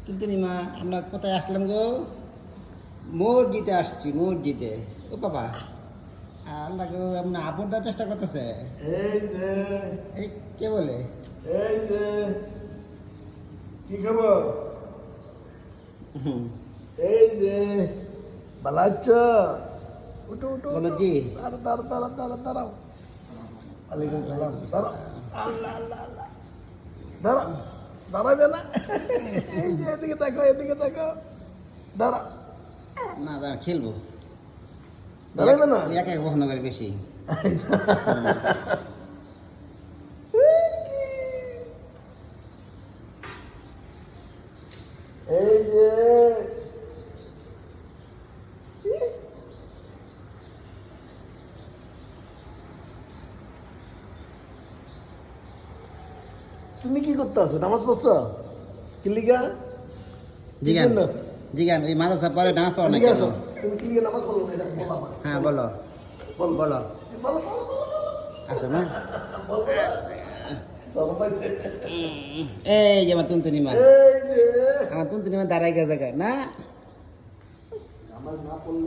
কিন্তু নিমা আমরা কোথায় আসলাম গো? মসজিদে আসছি, মসজিদে। ও বাবা, আল্লাহ গো, আপনি আপন দেওয়ার চেষ্টা করতেছে। এই যে এই কে বলে? এই যে কি খবর? হুম, এই যে ভালো আছো? উঠো উঠো বলো উঠো। জি। দাঁড়াও ওয়ালাইকুম সালাম। দাঁড়াও। আল্লাহ আল্লাহ আল্লাহ। দাঁড়াও, দাঁড়াবে না। এই যে এদিকে দেখো, এদিকে দেখো। দাঁড়াও। না দাঁড়া, খেলবো। দাঁড়াবে না? ওই একা একা পছন্দ করে বেশি। এই যে তুমি কি করতে আছো? নামাজ পড়ছো? কি লিগা? জিগান, জিগান, এই মাদ্রাসা পরে নামাজ পড়ো না এদিকে কেন? আসো। তুমি কি লিগা নামাজ পড়ো না? এটা বলো আমাকে। হ্যাঁ বলো, বলো। বলো। বলো, বলো, বলো, বলো। আসো মা। বলো, বলো। বাবা পাইছে। এই যে আমার তুনতুনি মা, এই যে আমার তুনতুনি মা দাঁড়াই গেছে না। নামাজ না পড়লে